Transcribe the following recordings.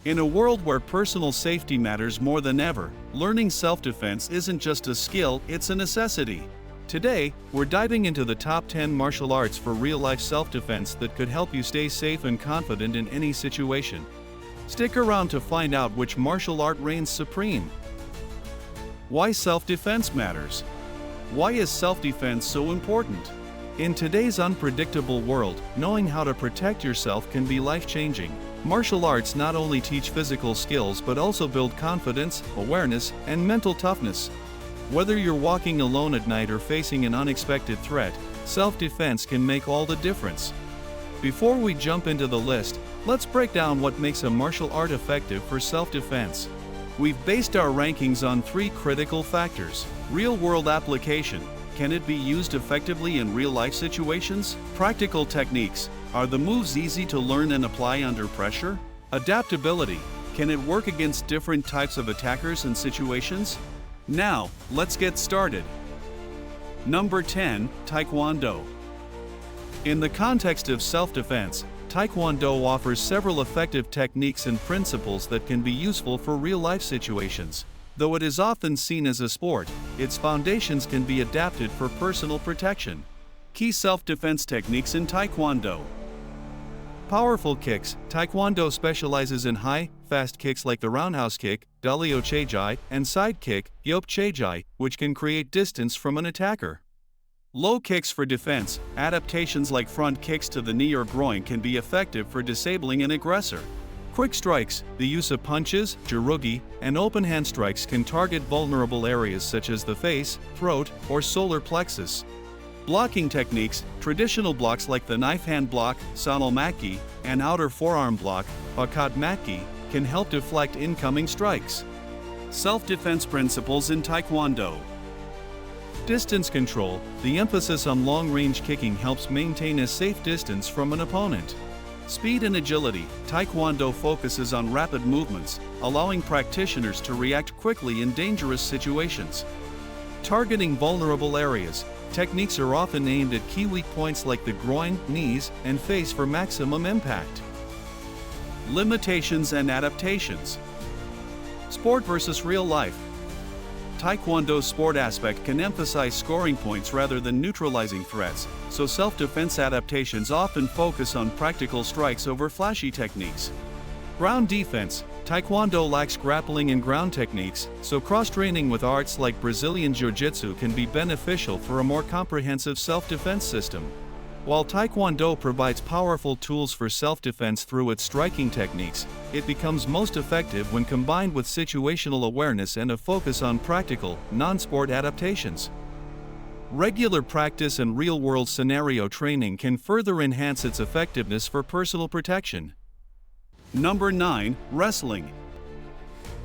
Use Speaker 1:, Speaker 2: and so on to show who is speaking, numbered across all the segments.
Speaker 1: In a world where personal safety matters more than ever, learning self-defense isn't just a skill, it's a necessity. Today, we're diving into the top 10 martial arts for real-life self-defense that could help you stay safe and confident in any situation. Stick around to find out which martial art reigns supreme. Why self-defense matters. Why is self-defense so important? In today's unpredictable world, knowing how to protect yourself can be life-changing. Martial arts not only teach physical skills but also build confidence, awareness, and mental toughness. Whether you're walking alone at night or facing an unexpected threat, self-defense can make all the difference. Before we jump into the list, let's break down what makes a martial art effective for self-defense. We've based our rankings on 3 critical factors. Real-world application. Can it be used effectively in real-life situations? Practical techniques. Are the moves easy to learn and apply under pressure? Adaptability. Can it work against different types of attackers and situations? Now, let's get started. Number 10. Taekwondo. In the context of self-defense, Taekwondo offers several effective techniques and principles that can be useful for real-life situations. Though it is often seen as a sport, its foundations can be adapted for personal protection. Key self-defense techniques in Taekwondo. Powerful kicks. Taekwondo specializes in high, fast kicks like the roundhouse kick, dalio chejai, and side kick, yop chejai, which can create distance from an attacker. Low kicks for defense. Adaptations like front kicks to the knee or groin can be effective for disabling an aggressor. Quick strikes. The use of punches, jurugi, and open hand strikes can target vulnerable areas such as the face, throat, or solar plexus. Blocking techniques. Traditional blocks like the knife hand block, sanalmaki, and outer forearm block, bakatmaki, can help deflect incoming strikes. Self-defense principles in Taekwondo. Distance control. The emphasis on long-range kicking helps maintain a safe distance from an opponent. Speed and agility. Taekwondo focuses on rapid movements, allowing practitioners to react quickly in dangerous situations. Targeting vulnerable areas. Techniques are often aimed at key weak points like the groin, knees, and face for maximum impact. Limitations and adaptations. Sport versus real life. Taekwondo's sport aspect can emphasize scoring points rather than neutralizing threats, so self-defense adaptations often focus on practical strikes over flashy techniques. Ground defense. Taekwondo lacks grappling and ground techniques, so cross-training with arts like Brazilian Jiu-Jitsu can be beneficial for a more comprehensive self-defense system. While Taekwondo provides powerful tools for self-defense through its striking techniques, it becomes most effective when combined with situational awareness and a focus on practical, non-sport adaptations. Regular practice and real-world scenario training can further enhance its effectiveness for personal protection. Number 9. Wrestling.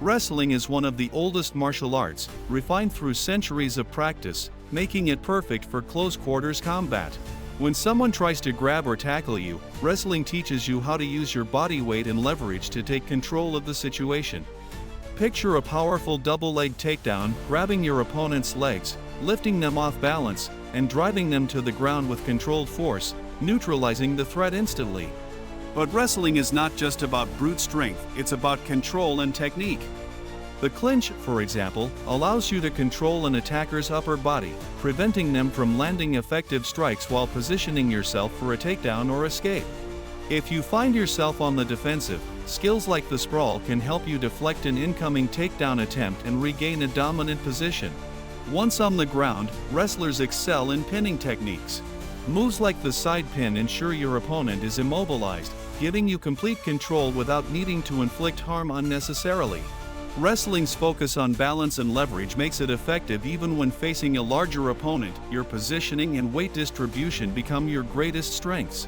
Speaker 1: Wrestling is one of the oldest martial arts, refined through centuries of practice, making it perfect for close-quarters combat. When someone tries to grab or tackle you, wrestling teaches you how to use your body weight and leverage to take control of the situation. Picture a powerful double-leg takedown, grabbing your opponent's legs, lifting them off balance, and driving them to the ground with controlled force, neutralizing the threat instantly. But wrestling is not just about brute strength, it's about control and technique. The clinch, for example, allows you to control an attacker's upper body, preventing them from landing effective strikes while positioning yourself for a takedown or escape. If you find yourself on the defensive, skills like the sprawl can help you deflect an incoming takedown attempt and regain a dominant position. Once on the ground, wrestlers excel in pinning techniques. Moves like the side pin ensure your opponent is immobilized, giving you complete control without needing to inflict harm unnecessarily. Wrestling's focus on balance and leverage makes it effective even when facing a larger opponent. Your positioning and weight distribution become your greatest strengths.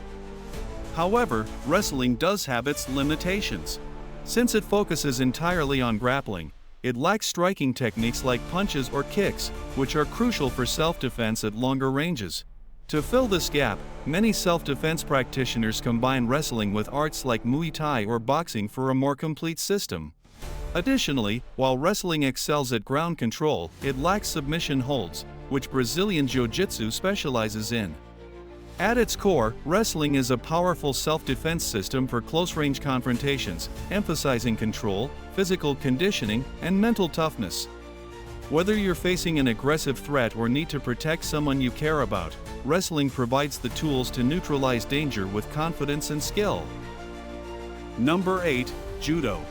Speaker 1: However, wrestling does have its limitations. Since it focuses entirely on grappling, it lacks striking techniques like punches or kicks, which are crucial for self-defense at longer ranges. To fill this gap, many self-defense practitioners combine wrestling with arts like Muay Thai or boxing for a more complete system. Additionally, while wrestling excels at ground control, it lacks submission holds, which Brazilian Jiu-Jitsu specializes in. At its core, wrestling is a powerful self-defense system for close-range confrontations, emphasizing control, physical conditioning, and mental toughness. Whether you're facing an aggressive threat or need to protect someone you care about, wrestling provides the tools to neutralize danger with confidence and skill. Number 8. Judo.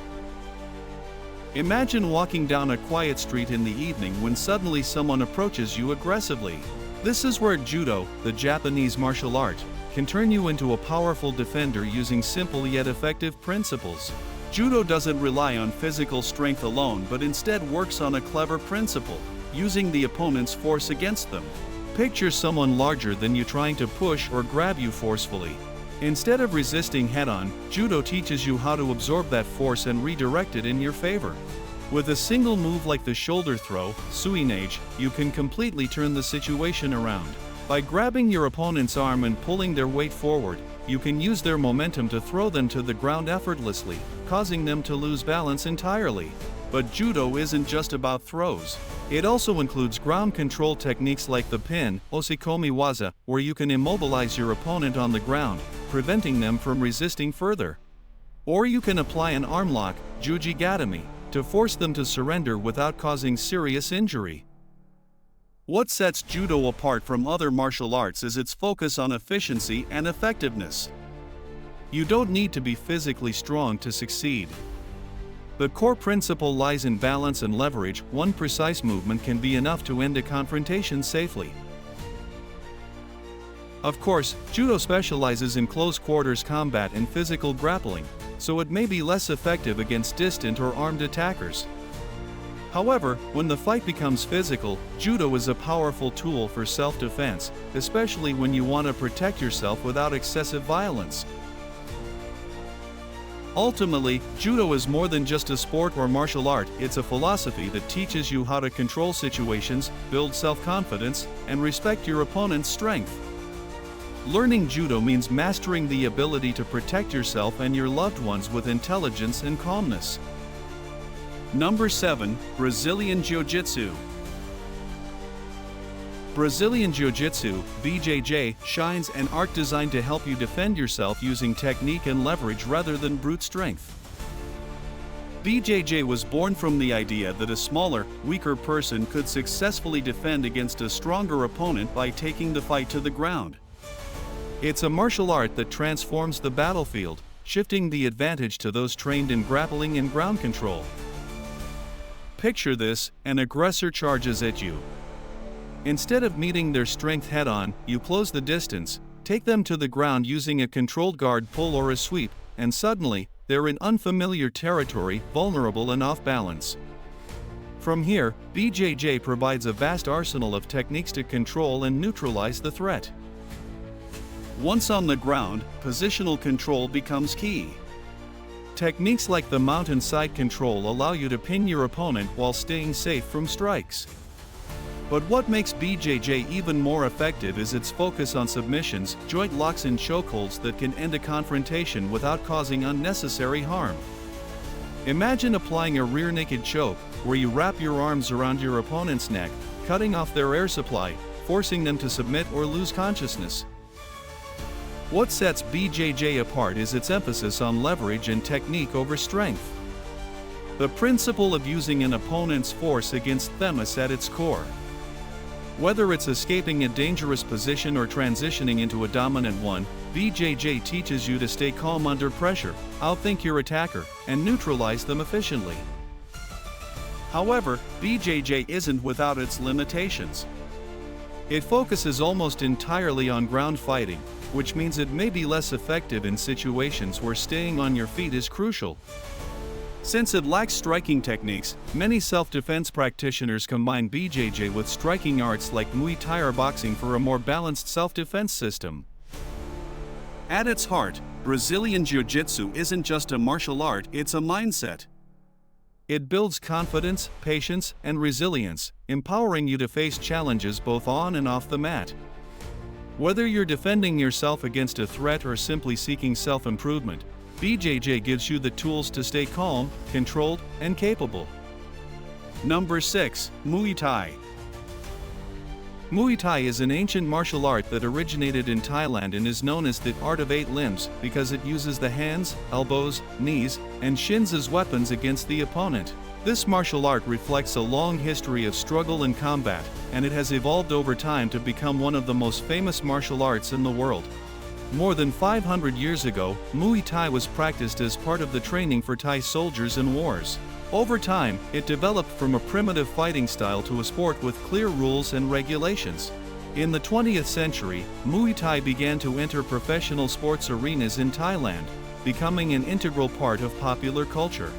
Speaker 1: Imagine walking down a quiet street in the evening when suddenly someone approaches you aggressively. This is where Judo, the Japanese martial art, can turn you into a powerful defender using simple yet effective principles. Judo doesn't rely on physical strength alone but instead works on a clever principle, using the opponent's force against them. Picture someone larger than you trying to push or grab you forcefully. Instead of resisting head-on, Judo teaches you how to absorb that force and redirect it in your favor. With a single move like the shoulder throw, suinage, you can completely turn the situation around. By grabbing your opponent's arm and pulling their weight forward, you can use their momentum to throw them to the ground effortlessly, causing them to lose balance entirely. But Judo isn't just about throws. It also includes ground control techniques like the pin, osikomi waza, where you can immobilize your opponent on the ground, preventing them from resisting further. Or you can apply an arm lock, jujigatami, to force them to surrender without causing serious injury. What sets Judo apart from other martial arts is its focus on efficiency and effectiveness. You don't need to be physically strong to succeed. The core principle lies in balance and leverage. One precise movement can be enough to end a confrontation safely. Of course, Judo specializes in close quarters combat and physical grappling, so it may be less effective against distant or armed attackers. However, when the fight becomes physical, Judo is a powerful tool for self-defense, especially when you want to protect yourself without excessive violence. Ultimately, Judo is more than just a sport or martial art. It's a philosophy that teaches you how to control situations, build self-confidence, and respect your opponent's strength. Learning Judo means mastering the ability to protect yourself and your loved ones with intelligence and calmness. Number 7. Brazilian Jiu-Jitsu. Brazilian Jiu-Jitsu, BJJ, shines an art designed to help you defend yourself using technique and leverage rather than brute strength. BJJ was born from the idea that a smaller, weaker person could successfully defend against a stronger opponent by taking the fight to the ground. It's a martial art that transforms the battlefield, shifting the advantage to those trained in grappling and ground control. Picture this: an aggressor charges at you. Instead of meeting their strength head-on, you close the distance, take them to the ground using a controlled guard pull or a sweep, and suddenly, they're in unfamiliar territory, vulnerable and off balance. From here, BJJ provides a vast arsenal of techniques to control and neutralize the threat. Once on the ground, positional control becomes key. Techniques like the mountainside control allow you to pin your opponent while staying safe from strikes. But what makes BJJ even more effective is its focus on submissions, joint locks and chokeholds that can end a confrontation without causing unnecessary harm. Imagine applying a rear naked choke, where you wrap your arms around your opponent's neck, cutting off their air supply, forcing them to submit or lose consciousness. What sets BJJ apart is its emphasis on leverage and technique over strength. The principle of using an opponent's force against them is at its core. Whether it's escaping a dangerous position or transitioning into a dominant one, BJJ teaches you to stay calm under pressure, outthink your attacker, and neutralize them efficiently. However, BJJ isn't without its limitations. It focuses almost entirely on ground fighting, which means it may be less effective in situations where staying on your feet is crucial. Since it lacks striking techniques, many self-defense practitioners combine BJJ with striking arts like Muay Thai or boxing for a more balanced self-defense system. At its heart, Brazilian Jiu-Jitsu isn't just a martial art, it's a mindset. It builds confidence, patience, and resilience, empowering you to face challenges both on and off the mat. Whether you're defending yourself against a threat or simply seeking self-improvement, BJJ gives you the tools to stay calm, controlled, and capable. Number 6. Muay Thai. Muay Thai is an ancient martial art that originated in Thailand and is known as the art of 8 limbs because it uses the hands, elbows, knees, and shins as weapons against the opponent. This martial art reflects a long history of struggle and combat, and it has evolved over time to become one of the most famous martial arts in the world. More than 500 years ago, Muay Thai was practiced as part of the training for Thai soldiers in wars. Over time, it developed from a primitive fighting style to a sport with clear rules and regulations. In the 20th century, Muay Thai began to enter professional sports arenas in Thailand, becoming an integral part of popular culture.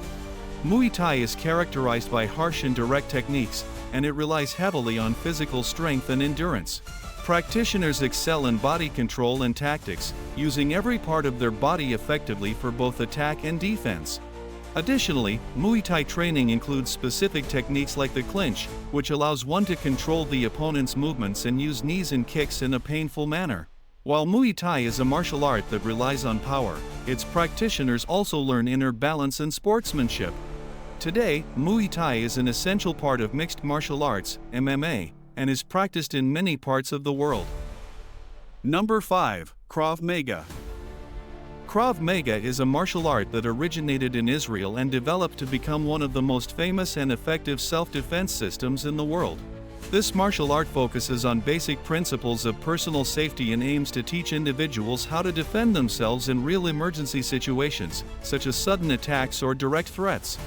Speaker 1: Muay Thai is characterized by harsh and direct techniques, and it relies heavily on physical strength and endurance. Practitioners excel in body control and tactics, using every part of their body effectively for both attack and defense. Additionally, Muay Thai training includes specific techniques like the clinch, which allows one to control the opponent's movements and use knees and kicks in a painful manner. While Muay Thai is a martial art that relies on power, its practitioners also learn inner balance and sportsmanship. Today, Muay Thai is an essential part of mixed martial arts, MMA, and is practiced in many parts of the world. Number 5. Krav Mega. Krav Mega is a martial art that originated in Israel and developed to become one of the most famous and effective self-defense systems in the world. This martial art focuses on basic principles of personal safety and aims to teach individuals how to defend themselves in real emergency situations, such as sudden attacks or direct threats.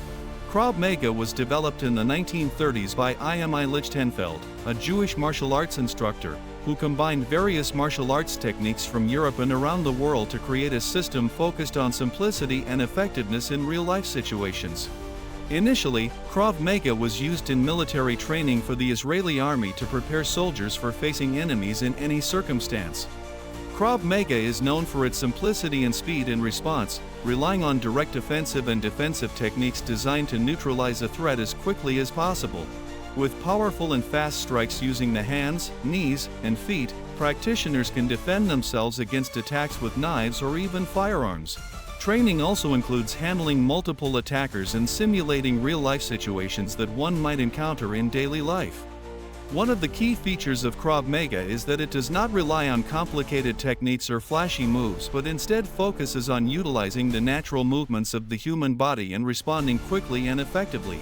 Speaker 1: Krav Mega was developed in the 1930s by Imi Lichtenfeld, a Jewish martial arts instructor, who combined various martial arts techniques from Europe and around the world to create a system focused on simplicity and effectiveness in real-life situations. Initially, Krav Maga was used in military training for the Israeli army to prepare soldiers for facing enemies in any circumstance. Krav Maga is known for its simplicity and speed in response, relying on direct offensive and defensive techniques designed to neutralize a threat as quickly as possible. With powerful and fast strikes using the hands, knees, and feet, practitioners can defend themselves against attacks with knives or even firearms. Training also includes handling multiple attackers and simulating real-life situations that one might encounter in daily life. One of the key features of Krav Maga is that it does not rely on complicated techniques or flashy moves but instead focuses on utilizing the natural movements of the human body and responding quickly and effectively.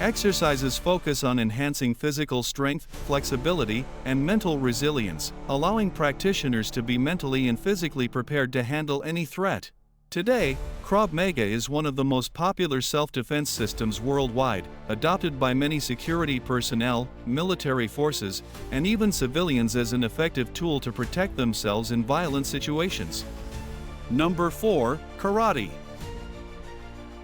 Speaker 1: Exercises focus on enhancing physical strength, flexibility, and mental resilience, allowing practitioners to be mentally and physically prepared to handle any threat. Today, Krav Maga is one of the most popular self-defense systems worldwide, adopted by many security personnel, military forces, and even civilians as an effective tool to protect themselves in violent situations. Number 4. Karate.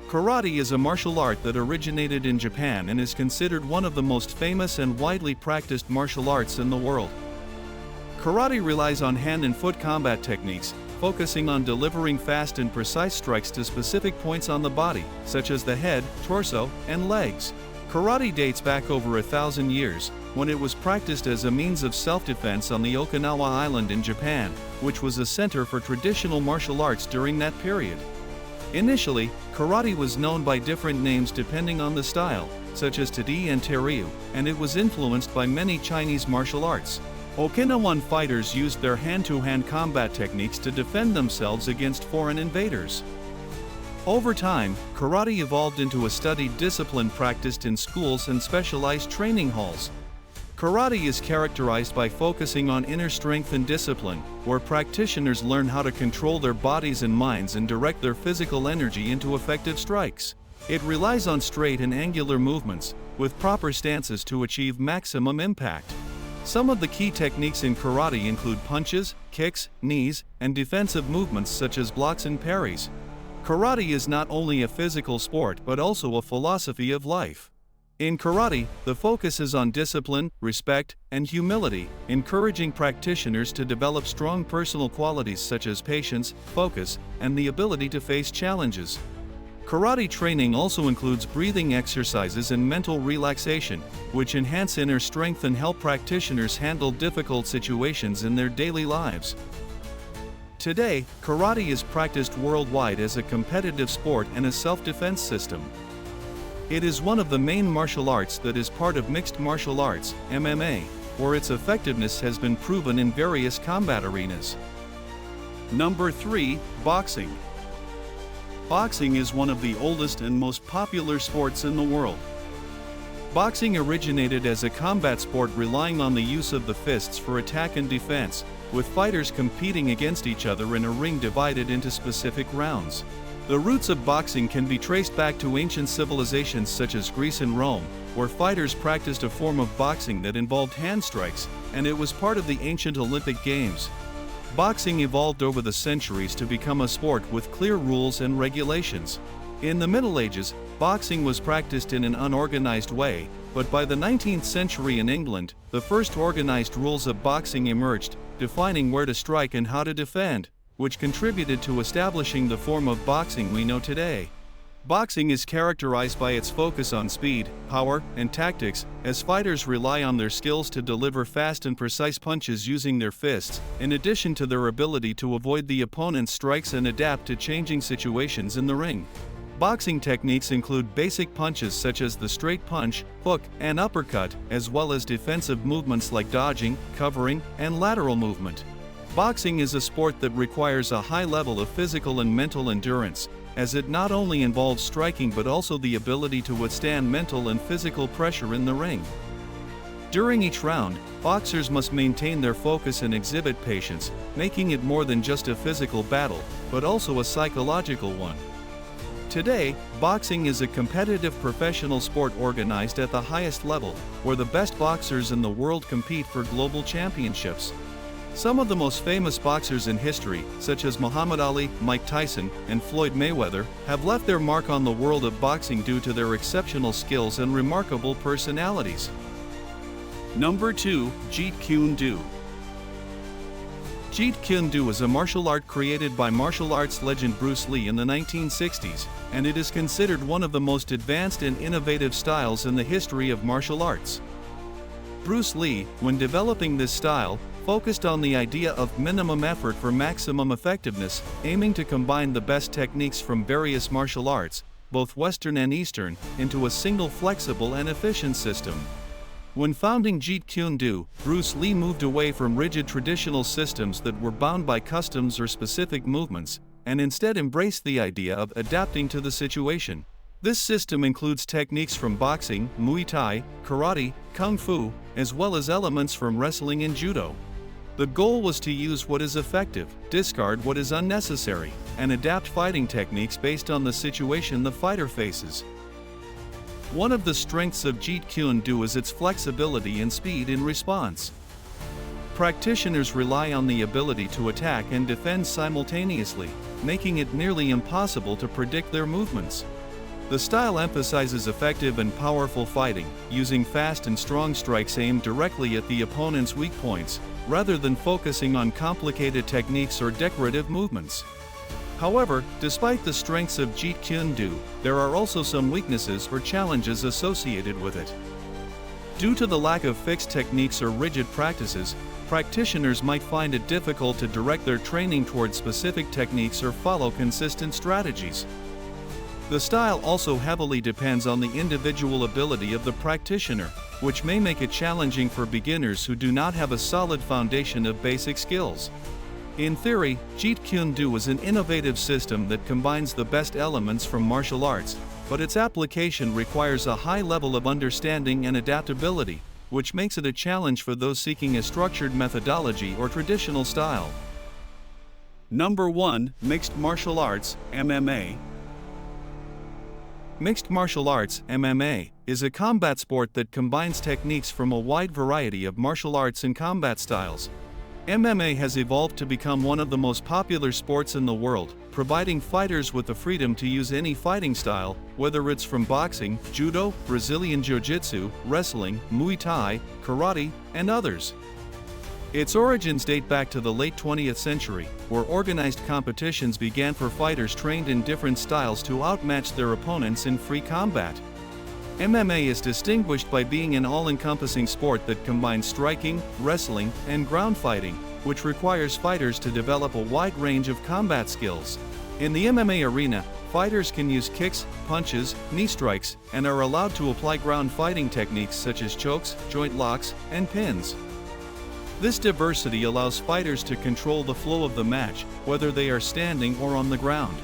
Speaker 1: Karate is a martial art that originated in Japan and is considered one of the most famous and widely practiced martial arts in the world. Karate relies on hand and foot combat techniques, focusing on delivering fast and precise strikes to specific points on the body, such as the head, torso, and legs. Karate dates back over 1,000 years, when it was practiced as a means of self-defense on the Okinawa Island in Japan, which was a center for traditional martial arts during that period. Initially, karate was known by different names depending on the style, such as Tadi and Teryu, and it was influenced by many Chinese martial arts. Okinawan fighters used their hand-to-hand combat techniques to defend themselves against foreign invaders. Over time, karate evolved into a studied discipline practiced in schools and specialized training halls. Karate is characterized by focusing on inner strength and discipline, where practitioners learn how to control their bodies and minds and direct their physical energy into effective strikes. It relies on straight and angular movements, with proper stances to achieve maximum impact. Some of the key techniques in karate include punches, kicks, knees, and defensive movements such as blocks and parries. Karate is not only a physical sport but also a philosophy of life. In karate, the focus is on discipline, respect, and humility, encouraging practitioners to develop strong personal qualities such as patience, focus, and the ability to face challenges. Karate training also includes breathing exercises and mental relaxation, which enhance inner strength and help practitioners handle difficult situations in their daily lives. Today, karate is practiced worldwide as a competitive sport and a self-defense system. It is one of the main martial arts that is part of mixed martial arts, MMA, where its effectiveness has been proven in various combat arenas. Number 3. Boxing. Boxing is one of the oldest and most popular sports in the world. Boxing originated as a combat sport relying on the use of the fists for attack and defense, with fighters competing against each other in a ring divided into specific rounds. The roots of boxing can be traced back to ancient civilizations such as Greece and Rome, where fighters practiced a form of boxing that involved hand strikes, and it was part of the ancient Olympic Games. Boxing evolved over the centuries to become a sport with clear rules and regulations. In the Middle Ages, boxing was practiced in an unorganized way, but by the 19th century in England, the first organized rules of boxing emerged, defining where to strike and how to defend, which contributed to establishing the form of boxing we know today. Boxing is characterized by its focus on speed, power, and tactics, as fighters rely on their skills to deliver fast and precise punches using their fists, in addition to their ability to avoid the opponent's strikes and adapt to changing situations in the ring. Boxing techniques include basic punches such as the straight punch, hook, and uppercut, as well as defensive movements like dodging, covering, and lateral movement. Boxing is a sport that requires a high level of physical and mental endurance, as it not only involves striking but also the ability to withstand mental and physical pressure in the ring. During each round, boxers must maintain their focus and exhibit patience, making it more than just a physical battle, but also a psychological one. Today, boxing is a competitive professional sport organized at the highest level, where the best boxers in the world compete for global championships. Some of the most famous boxers in history, such as Muhammad Ali, Mike Tyson, and Floyd Mayweather, have left their mark on the world of boxing due to their exceptional skills and remarkable personalities. Number 2. Jeet Kune Do. Jeet Kune Do is a martial art created by martial arts legend Bruce Lee in the 1960s, and it is considered one of the most advanced and innovative styles in the history of martial arts. Bruce Lee, when developing this style, focused on the idea of minimum effort for maximum effectiveness, aiming to combine the best techniques from various martial arts, both Western and Eastern, into a single flexible and efficient system. When founding Jeet Kune Do, Bruce Lee moved away from rigid traditional systems that were bound by customs or specific movements, and instead embraced the idea of adapting to the situation. This system includes techniques from boxing, Muay Thai, karate, kung fu, as well as elements from wrestling and judo. The goal was to use what is effective, discard what is unnecessary, and adapt fighting techniques based on the situation the fighter faces. One of the strengths of Jeet Kune Do is its flexibility and speed in response. Practitioners rely on the ability to attack and defend simultaneously, making it nearly impossible to predict their movements. The style emphasizes effective and powerful fighting, using fast and strong strikes aimed directly at the opponent's weak points, rather than focusing on complicated techniques or decorative movements. However, despite the strengths of Jeet Kune Do, there are also some weaknesses or challenges associated with it. Due to the lack of fixed techniques or rigid practices, practitioners might find it difficult to direct their training toward specific techniques or follow consistent strategies. The style also heavily depends on the individual ability of the practitioner, which may make it challenging for beginners who do not have a solid foundation of basic skills. In theory, Jeet Kune Do is an innovative system that combines the best elements from martial arts, but its application requires a high level of understanding and adaptability, which makes it a challenge for those seeking a structured methodology or traditional style. Number 1. Mixed Martial Arts, MMA. Mixed martial arts, MMA, is a combat sport that combines techniques from a wide variety of martial arts and combat styles. MMA has evolved to become one of the most popular sports in the world, providing fighters with the freedom to use any fighting style, whether it's from boxing, judo, Brazilian Jiu-Jitsu, wrestling, Muay Thai, karate, and others. Its origins date back to the late 20th century, where organized competitions began for fighters trained in different styles to outmatch their opponents in free combat. MMA is distinguished by being an all-encompassing sport that combines striking, wrestling, and ground fighting, which requires fighters to develop a wide range of combat skills. In the MMA arena, fighters can use kicks, punches, knee strikes, and are allowed to apply ground fighting techniques such as chokes, joint locks, and pins. This diversity allows fighters to control the flow of the match, whether they are standing or on the ground.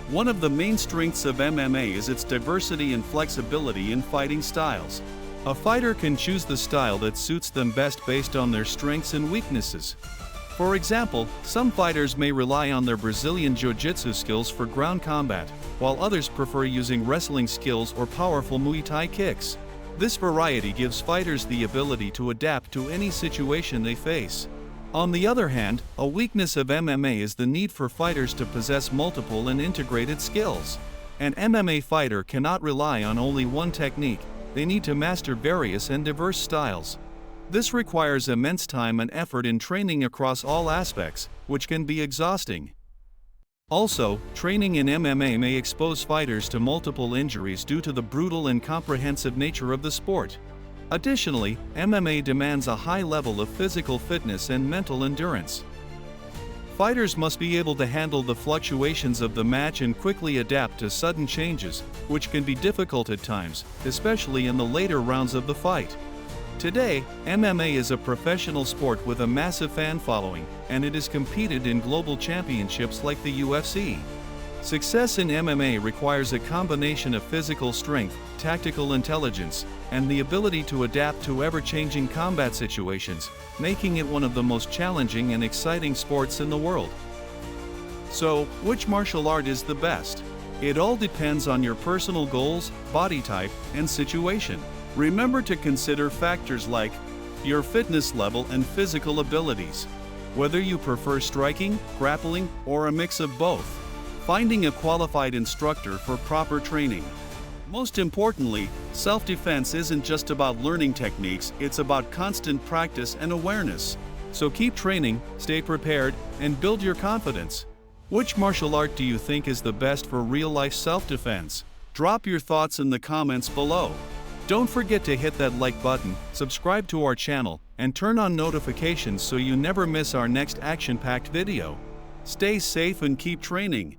Speaker 1: One of the main strengths of MMA is its diversity and flexibility in fighting styles. A fighter can choose the style that suits them best based on their strengths and weaknesses. For example, some fighters may rely on their Brazilian Jiu-Jitsu skills for ground combat, while others prefer using wrestling skills or powerful Muay Thai kicks. This variety gives fighters the ability to adapt to any situation they face. On the other hand, a weakness of MMA is the need for fighters to possess multiple and integrated skills. An MMA fighter cannot rely on only one technique, they need to master various and diverse styles. This requires immense time and effort in training across all aspects, which can be exhausting. Also, training in MMA may expose fighters to multiple injuries due to the brutal and comprehensive nature of the sport. Additionally, MMA demands a high level of physical fitness and mental endurance. Fighters must be able to handle the fluctuations of the match and quickly adapt to sudden changes, which can be difficult at times, especially in the later rounds of the fight. Today, MMA is a professional sport with a massive fan following, and it is competed in global championships like the UFC. Success in MMA requires a combination of physical strength, tactical intelligence, and the ability to adapt to ever-changing combat situations, making it one of the most challenging and exciting sports in the world. So, which martial art is the best? It all depends on your personal goals, body type, and situation. Remember to consider factors like your fitness level and physical abilities. Whether you prefer striking, grappling, or a mix of both. Finding a qualified instructor for proper training. Most importantly, self-defense isn't just about learning techniques, it's about constant practice and awareness. So keep training, stay prepared, and build your confidence. Which martial art do you think is the best for real-life self-defense? Drop your thoughts in the comments below. Don't forget to hit that like button, subscribe to our channel, and turn on notifications so you never miss our next action-packed video. Stay safe and keep training.